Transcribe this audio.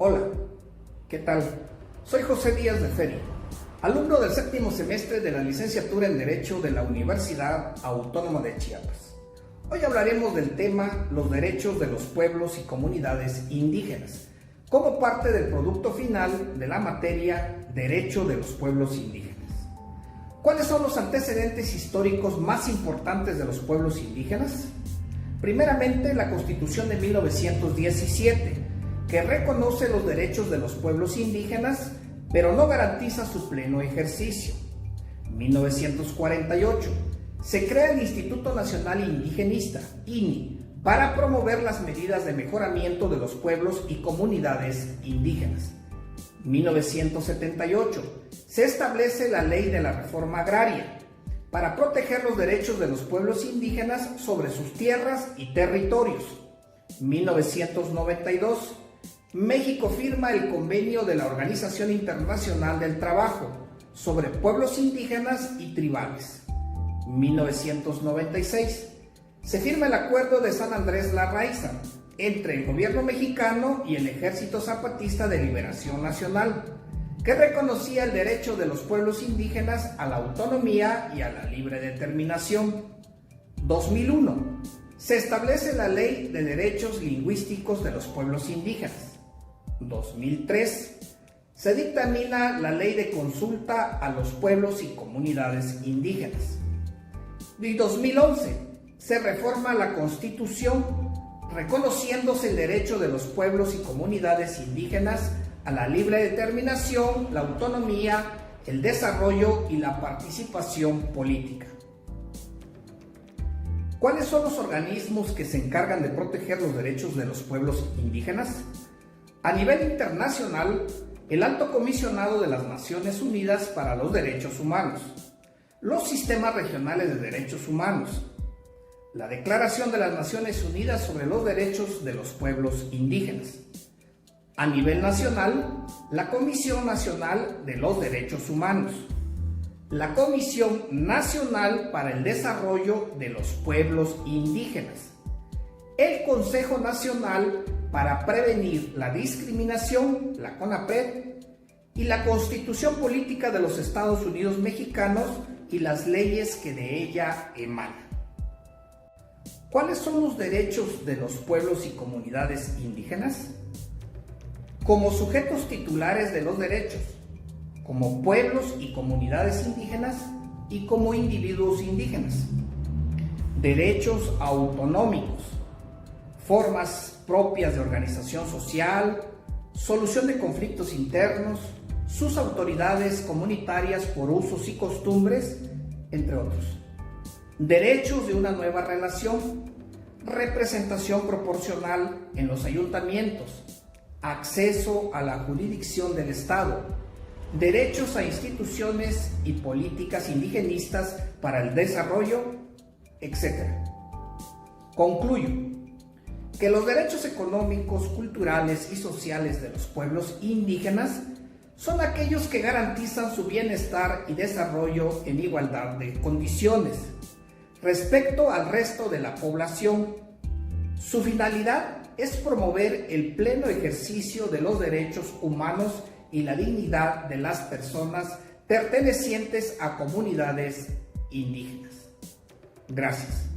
Hola, ¿qué tal? Soy José Díaz de Feria, alumno del séptimo semestre de la licenciatura en Derecho de la Universidad Autónoma de Chiapas. Hoy hablaremos del tema los derechos de los pueblos y comunidades indígenas, como parte del producto final de la materia Derecho de los pueblos indígenas. ¿Cuáles son los antecedentes históricos más importantes de los pueblos indígenas? Primeramente, la Constitución de 1917, que reconoce los derechos de los pueblos indígenas, pero no garantiza su pleno ejercicio. 1948, se crea el Instituto Nacional Indigenista, INI, para promover las medidas de mejoramiento de los pueblos y comunidades indígenas. 1978, se establece la Ley de la Reforma Agraria, para proteger los derechos de los pueblos indígenas sobre sus tierras y territorios. 1992, México firma el convenio de la Organización Internacional del Trabajo sobre pueblos indígenas y tribales. 1996, se firma el Acuerdo de San Andrés La Raiza entre el gobierno mexicano y el Ejército Zapatista de Liberación Nacional, que reconocía el derecho de los pueblos indígenas a la autonomía y a la libre determinación. 2001, se establece la Ley de Derechos Lingüísticos de los Pueblos Indígenas. 2003, se dictamina la Ley de Consulta a los Pueblos y Comunidades Indígenas. Y 2011, se reforma la Constitución, reconociéndose el derecho de los pueblos y comunidades indígenas a la libre determinación, la autonomía, el desarrollo y la participación política. ¿Cuáles son los organismos que se encargan de proteger los derechos de los pueblos indígenas? A nivel internacional, el Alto Comisionado de las Naciones Unidas para los Derechos Humanos, los sistemas regionales de derechos humanos, la Declaración de las Naciones Unidas sobre los Derechos de los Pueblos Indígenas. A nivel nacional, la Comisión Nacional de los Derechos Humanos, la Comisión Nacional para el Desarrollo de los Pueblos Indígenas, el Consejo Nacional para Prevenir la Discriminación, la CONAPRED, y la Constitución Política de los Estados Unidos Mexicanos y las leyes que de ella emanan. ¿Cuáles son los derechos de los pueblos y comunidades indígenas? Como sujetos titulares de los derechos, como pueblos y comunidades indígenas y como individuos indígenas. Derechos autonómicos, formas propias de organización social, solución de conflictos internos, sus autoridades comunitarias por usos y costumbres, entre otros. Derechos de una nueva relación, representación proporcional en los ayuntamientos, acceso a la jurisdicción del Estado, derechos a instituciones y políticas indigenistas para el desarrollo, etc. Concluyo que los derechos económicos, culturales y sociales de los pueblos indígenas son aquellos que garantizan su bienestar y desarrollo en igualdad de condiciones respecto al resto de la población. Su finalidad es promover el pleno ejercicio de los derechos humanos y la dignidad de las personas pertenecientes a comunidades indígenas. Gracias.